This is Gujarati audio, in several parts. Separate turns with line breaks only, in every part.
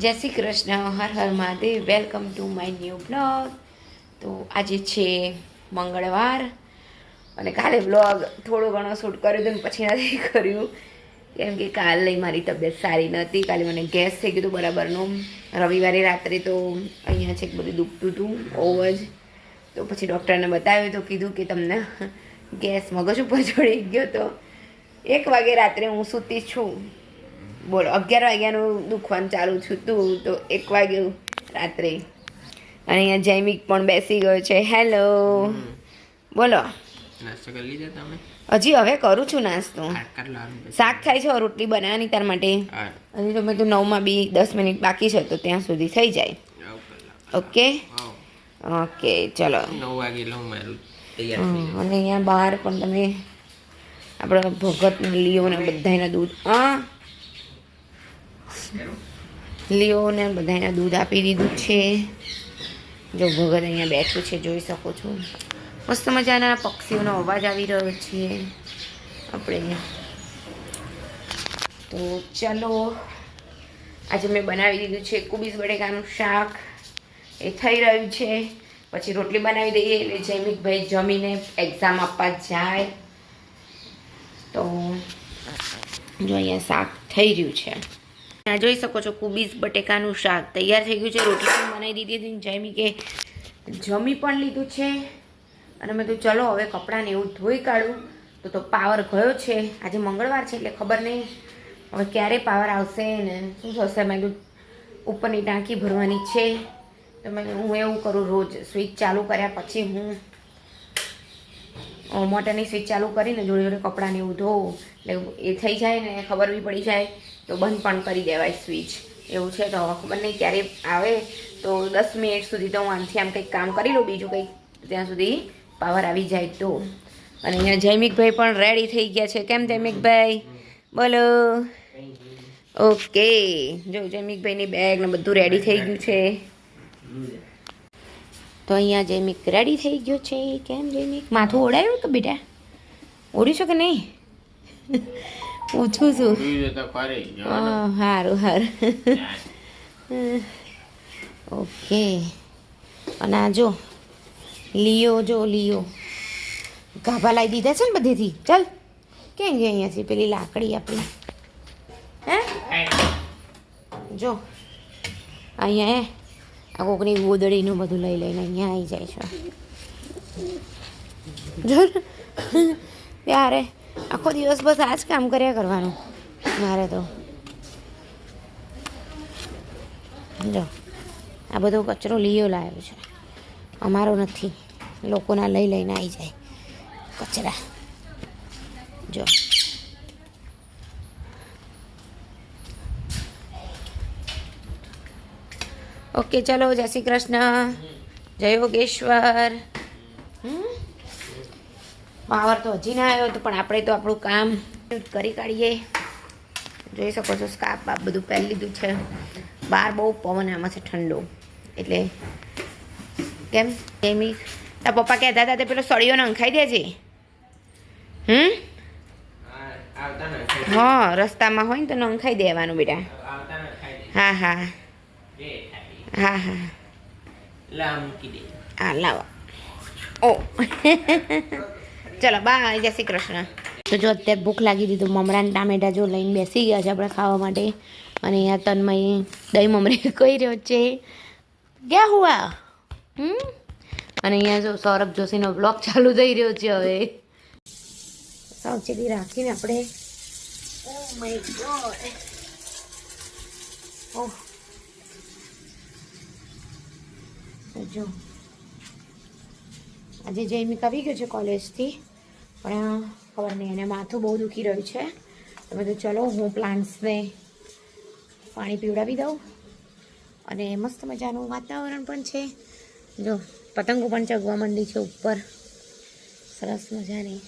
જય શ્રી કૃષ્ણ, હર હર Mahadev. Welcome to my new blog. તો આજે છે મંગળવાર અને કાલે બ્લોગ થોડો ઘણો શૂટ કર્યો હતો ને પછી નથી કર્યું કેમ કે કાલે મારી તબિયત સારી નહોતી. કાલે મને ગેસ થઈ ગયું હતું બરાબરનું. રવિવારે રાત્રે તો અહીંયા છેક બધું દુખતું હતું બહુ જ. તો પછી ડૉક્ટરને બતાવ્યું તો કીધું કે તમને ગેસ મગજ ઉપર ચડી ગયો. તો 1 વાગે રાત્રે હું સૂતી છું. બોલો 11 વાગ્યાનું દુખવાનું ચાલુ છું તું તો 1 વાગ્યું રાત્રે. અને અહીંયા જૈમિક પણ બેસી ગયો છે. હેલો, બોલો.
નાસ્તો કરી લીધો તમે?
હજી હવે કરું છું નાસ્તો. શાક થાય છે, રોટલી બનાવવાની તાર માટે. હજી તો મેં તો 9માં બી 10 મિનિટ બાકી છે તો ત્યાં સુધી થઈ જાય. ઓકે ઓકે ચલો.
9 વાગે લઉં મારું તૈયાર.
અને અહીંયા બહાર પણ તમે આપણા ભગતના લીઓને બધાના દૂધ લીઓને બધાના દૂધ આપી દીધું છે. જો ભગત અહીંયા બેઠું છે, જોઈ શકો છો. મસ્ત મજાના પક્ષીઓનો અવાજ આવી રહ્યો છે આપણે. તો ચલો, આજે મેં બનાવી દીધું છે કુબીસ બટેકાનું શાક. એ થઈ રહ્યું છે. પછી રોટલી બનાવી દઈએ એટલે જૈમિકભાઈ જમીને એક્ઝામ આપવા જાય. તો જો અહીંયા શાક થઈ રહ્યું છે. આ જોઈ શકો છો કુબીસ બટેકાનું શાક તૈયાર થઈ ગયું છે. રોટલી પણ બનાવી દીધી હતી. જૈમિકે જમી પણ લીધું છે. અને મેં તો ચલો હવે કપડાને એવું ધોઈ કાઢું. તો પાવર ગયો છે. આજે મંગળવાર છે એટલે ખબર નહીં હવે ક્યારે પાવર આવશે ને શું થશે. મેં કીધું ઉપરની ટાંકી ભરવાની છે તો મેં હું એવું કરું, રોજ સ્વિચ ચાલુ કર્યા પછી હું મોટરની સ્વિચ ચાલુ કરીને જોડે જોડે કપડાને એવું ધોવું એટલે એ થઈ જાય ને ખબર બી પડી જાય તો બંધ પણ કરી દેવાય સ્વિચ. એવું છે. તો ખબર નહીં ક્યારે આવે તો 10 મિનિટ સુધી તો હું આમથી આમ કંઈક કામ કરી લઉં બીજું કંઈક, ત્યાં સુધી પાવર આવી જાય તો. અને અહીંયા જૈમિકભાઈ પણ રેડી થઈ ગયા છે. કેમ જૈમિકભાઈ? બોલો. ઓકે, જો જૈમિકભાઈની બેગ ને બધું રેડી થઈ ગયું છે. તો અહીંયા જૈમિક રેડી થઈ ગયો છે. કેમ જૈમિક? માથું ઓળાયું કે બેટા? ઓળ્યું છે કે નહીં? પૂછું છું. સારું સારું. ઓકે. અને આ જો લીઓ, જો લીઓ ગાભા લાવી દીધા છે ને બધેથી. ચાલ ક્યાં ગઈ અહીંયાથી પેલી લાકડી આપણી? હે જો અહીંયા આ કોકની ગોદડીનું બધું લઈ લઈને અહીંયા આવી જાય છે. જો ત્યારે આખો દિવસ બસ આ જ કામ કર્યા કરવાનું મારે તો. જો આ બધો કચરો લીયો લાવ્યો છે, અમારો નથી. લોકોના લઈ લઈને આવી જાય કચરા. જો ઓકે ચલો, જય શ્રી કૃષ્ણ, જય યોગેશ્વર. પાવર તો હજી ના આવ્યો તો પણ આપણે તો આપણું કામ કરી કાઢીએ. જોઈ શકો છો સ્કાર્ફ બાપ બધું પહેરી લીધું છે. બહાર બહુ પવન આમાં છે ઠંડો એટલે. કેમ એમી તારા પપ્પા કહેતા હતા તે પેલો સળિયો નંખાઈ દેજે. હા, રસ્તામાં હોય ને તો નંખાઈ દેવાનું બેટા. હા હા હા હા હા લાવો. ઓ ચલો બાય, જય શ્રી કૃષ્ણ. તો જો અત્યારે ભૂખ લાગી દીધું. મમરાના ટામેટા જો લઈને બેસી ગયા છે આપણે ખાવા માટે. અને અહીંયા તન્મય દહીં મમરી કહી રહ્યો છે ક્યાં હુઆ. અને અહીંયા જો સૌરભ જોશીનો બ્લોગ ચાલુ થઈ રહ્યો છે હવે. સાવચેતી રાખીને આપણે. Oh my God. ઓહ જો આજે જૈમિક આવી ગયો છે કોલેજથી, પણ ખબર નહીં એને માથું બહુ દુખી રહ્યું છે. તો મેં તો ચલો હું પ્લાન્ટ્સને પાણી પીવડાવી દઉં. અને મસ્ત મજાનું વાતાવરણ પણ છે. જો પતંગો પણ ચગવા માંડી છે ઉપર, સરસ મજાની.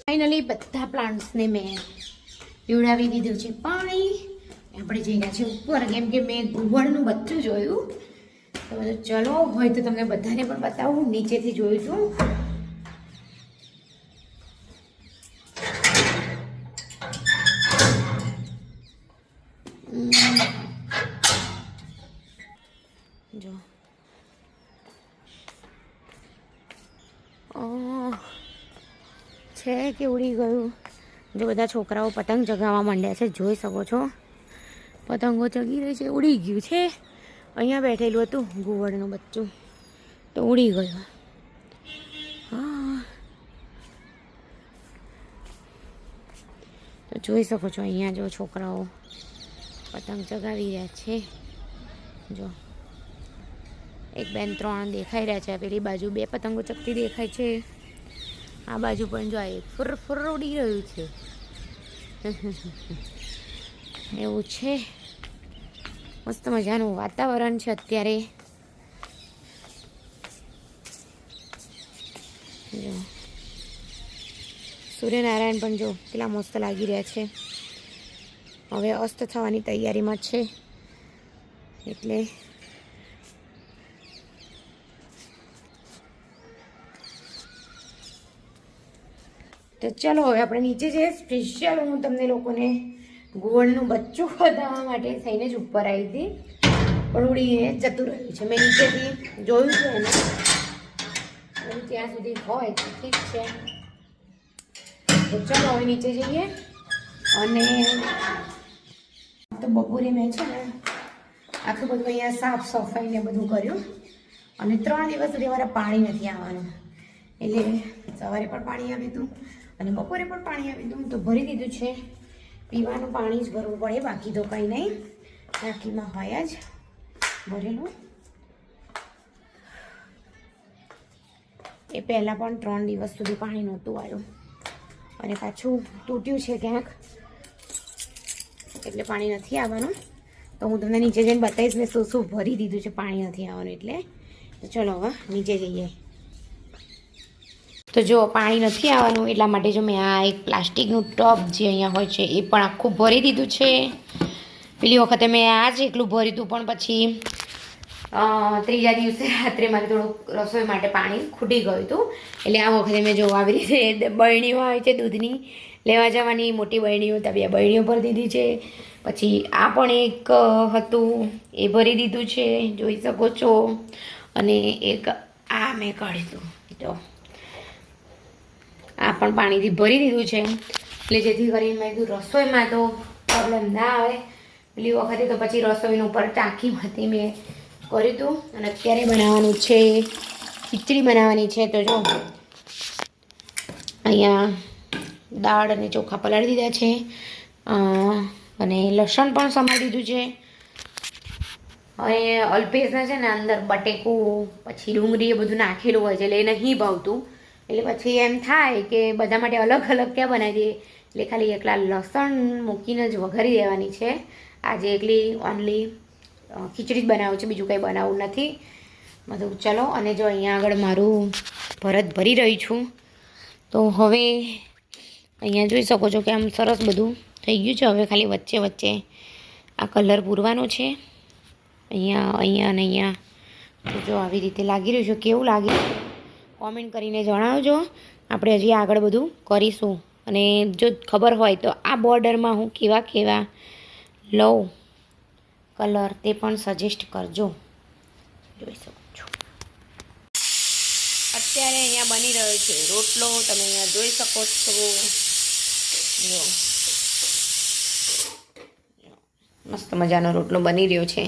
ફાઇનલી બધા પ્લાન્ટ્સને મેં પીવડાવી દીધું છે પાણી. આપણે જઈ રહ્યા છીએ ઉપર કેમ કે મેં ગુવળનું બચ્ચું જોયું. તો બધું ચલો હોય તો તમને બધાને પણ બતાવું. નીચેથી જોયું હતું. છે કે ઉડી ગયું. જો બધા છોકરાઓ પતંગ ચગાવવા માંડ્યા છે, જોઈ શકો છો. પતંગો ચગી રહી છે, ઉડી ગયું છે. અહીંયા બેઠેલું હતું ઘુવડનું બચ્ચું, તો ઉડી ગયું. હા, તો જોઈ શકો છો અહીંયા જો છોકરાઓ પતંગ ચગાવી રહ્યા છે. જો 1 2 3 દેખાઈ રહ્યા છે. પેલી બાજુ 2 પતંગો ચગતી દેખાય છે. આ બાજુ પણ જો એક ફુર ફુર ઉડી રહ્યું છે. એવું છે. મસ્ત મજાનું વાતાવરણ છે અત્યારે. જો સૂર્યનારાયણ પણ જો કેટલા મસ્ત લાગી રહ્યા છે. હવે અસ્ત થવાની તૈયારીમાં છે એટલે તો ચલો હવે આપણે નીચે જઈએ. સ્પેશિયલ હું તમને લોકોને ઘુવડનું બચ્ચું બતાવવા માટે થઈને જ ઉપર આવી હતી, પણ ઉડીને જતું રહ્યું છે. મેં નીચેથી જોયું છે એને, ત્યાં સુધી હોય તો ઠીક છે. તો ચલો હવે નીચે જઈએ. અને તો બપોરે મેં છે ને આખું બધું અહીંયા સાફ સફાઈ ને બધું કર્યું. અને 3 દિવસ સુધી અમારે પાણી નથી આવવાનું, એટલે સવારે પણ પાણી આવ્યું હતું અને બપોરે પણ પાણી આવ્યું હતું. તો ભરી દીધું છે. પીવાનું પાણી જ ભરવું પડે, બાકી તો કંઈ નહીં. ટાંકીમાં હોય જ ભરેલું. એ પહેલાં પણ 3 દિવસ સુધી પાણી નહોતું આવ્યું અને પાછું તૂટ્યું છે ક્યાંક, એટલે પાણી નથી આવવાનું. તો હું તમને નીચે જઈને બતાવીશ મેં શું શું ભરી દીધું છે પાણી નથી આવવાનું એટલે. તો ચલો હવે નીચે જઈએ. તો જો પાણી નથી આવવાનું એટલા માટે જો મેં આ એક પ્લાસ્ટિકનું ટબ જે અહીંયા હોય છે એ પણ આખું ભરી દીધું છે. પેલી વખતે મેં આ જ એકલું ભર્યું હતું, પણ પછી 3જા દિવસે રાત્રે મારે થોડુંક રસોઈ માટે પાણી ખૂટી ગયું હતું. એટલે આ વખતે મેં જો આવી રીતે બરણીઓ આવે છે દૂધની લેવા જવાની, મોટી બરણીઓ, તો 2 બરણીઓ ભરી દીધી છે. પછી આ પણ એક હતું એ ભરી દીધું છે, જોઈ શકો છો. અને એક આ મેં કાઢ્યું હતું, જો આ પણ પાણીથી ભરી દીધું છે. એટલે જેથી કરીને મેં કીધું રસોઈમાં તો પ્રોબ્લેમ ના આવે. પેલી વખતે તો પછી રસોઈનું ઉપર ટાંકીમાંથી મેં કર્યું હતું. અને અત્યારે બનાવવાનું છે ખીચડી બનાવવાની છે. તો જો અહીંયા દાળ અને ચોખા પલાળી દીધા છે અને લસણ પણ સમારી દીધું છે. હવે અલ્પેશને છે ને અંદર બટેકું પછી ડુંગળી એ બધું નાખેલું હોય છે, એટલે એ નહીં ભાવતું. એટલે પછી એમ થાય કે બધા માટે અલગ અલગ ક્યાં બનાવી દઈએ, એટલે ખાલી એકલા લસણ મૂકીને જ વઘારી દેવાની છે. આજે એકલી ઓનલી ખીચડી જ બનાવું છે, બીજું કંઈ બનાવવું નથી બધું. ચલો, અને જો અહીંયા આગળ મારું ભરત ભરી રહી છું. તો હવે અહીંયા જોઈ શકો છો કે આમ સરસ બધું થઈ ગયું છે. હવે ખાલી વચ્ચે વચ્ચે આ કલર પૂરવાનો છે, અહીંયા અહીંયા અને અહીંયા. તો જો આવી રીતે લાગી રહ્યું છે. કેવું લાગે છે કોમેન્ટ કરીને જણાવજો. આપણે હજી આગળ બધું કરીશું. અને જો ખબર હોય તો આ બોર્ડરમાં હું કેવા કેવા લઉં કલર તે પણ સજેસ્ટ કરજો. જોઈ શકો છો અત્યારે અહીંયા બની રહ્યો છે રોટલો, તમે અહીંયા જોઈ શકો છો. જો મસ્ત મજાનો રોટલો બની રહ્યો છે.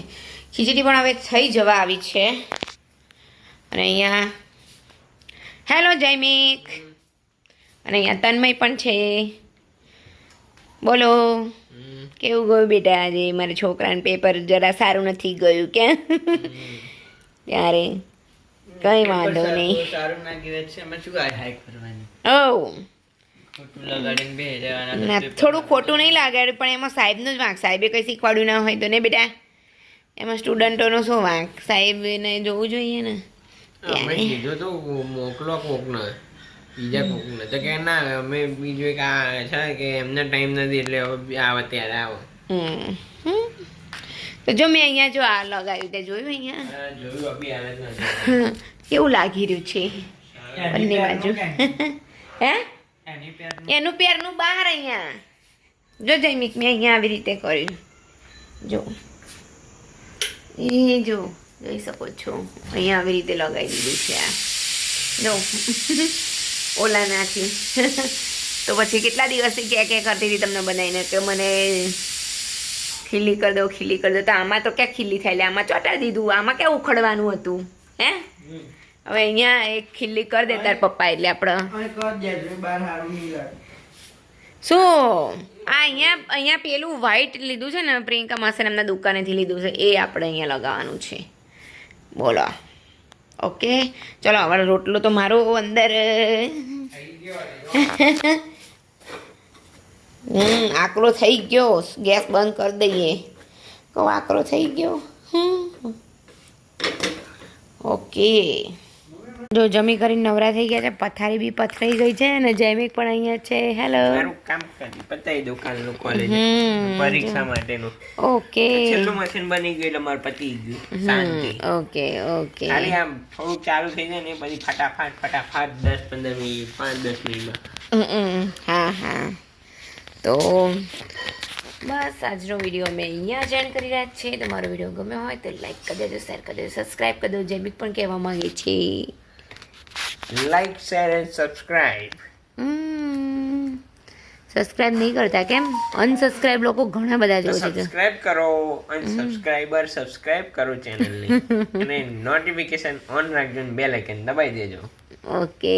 ખીચડી પણ હવે થઈ જવા આવી છે. અને અહીંયા હેલો જયમિક, અને અહીંયા તન્મય પણ છે. બોલો કેવું ગયું બેટા આજે? મારા છોકરાને પેપર જરા સારું નથી ગયું ક્યાં? ત્યારે કઈ વાંધો નહીં. ના થોડું ખોટું નહીં લાગાડ્યું, પણ એમાં સાહેબનું જ વાંક. સાહેબે કંઈ શીખવાડ્યું ના હોય તો ને બેટા, એમાં સ્ટુડન્ટોનો શું વાંક? સાહેબને જોવું જોઈએ ને.
મોકલો કોકને, બીજા કોકને તો કે ના અમે બીજું એક આ છે કે એમને ટાઈમ નથી એટલે આવે ત્યારે આવો.
તો જો મેં અહીંયા જો આ લગાવ્યું તે જોયું અહીંયા
જોયું
કેવું લાગી રહ્યું છે બંને બાજુ. હે એનું પેરનું બહાર અહીંયા જો જયમિક મેં અહીંયા આવી રીતે કર્યું. જો એ જો જોઈ શકો છો અહીંયા આવી રીતે લગાવી દીધું છે. આ જો ઓલા નાખી તો પછી કેટલા દિવસથી ક્યાં કરતી હતી તમને બનાવીને કે મને ખીલી કરી દો ખીલી કરી દો. તો આમાં તો ક્યાં ખીલી થાય લે, આમાં ચોટાડી દીધું. આમાં ક્યાં ઉખડવાનું હતું હે. હવે અહીંયા એક ખીલી કરી દે તાર પપ્પા એટલે આપણે શું આ અહીંયા પેલું વ્હાઈટ લીધું છે ને પ્રિયંકા માસન એમના દુકાનેથી લીધું છે એ આપણે અહીંયા લગાવવાનું છે. બોલો ઓકે ચલો હવે રોટલો તો મારો અંદર આકરો થઈ ગયો. ગેસ બંધ કરી દઈએ કહો આકરો થઈ ગયો. ઓકે જો જમી કરીને નવરા થઈ ગયા છે. પથારી બી પથરાઈ ગઈ છે અને જૈમિક પણ અહીંયા છે. હેલો
મારું કામ કરી પતાઈ દો કાલનું કોલેજ પરીક્ષા માટેનું.
ઓકે
છેલ્લું મશીન બની ગયું એટલે મારે પતી ગયું શાંતિ.
ઓકે ઓકે
ખાલી આમ થોડું ચાલુ થઈ જાય ને પછી ફટાફટ 10-15 મિનિટ 5-10 મિનિટમાં.
હા હા તો બસ આજનો વિડીયો અમે અહીંયા જ એન્ડ કરી રહ્યા છીએ. તમારો વિડીયો ગમ્યો હોય તો લાઈક કરી દેજો, શેર કરી દેજો, સબસ્ક્રાઈબ કરી દેજો. જૈમિક પણ કહેવા માંગે છે
like share and subscribe.
Subscribe નહીં કરતા કેમ? અનસબસ્ક્રાઈબ લોકો ઘણા બધા જોવે છે.
સબસ્ક્રાઇબ કરો અનસબસ્ક્રાઇબર સબસ્ક્રાઇબ કરો ચેનલને અને નોટિફિકેશન ઓન રાખજો, બેલ આઇકન દબાઈ દેજો.
ઓકે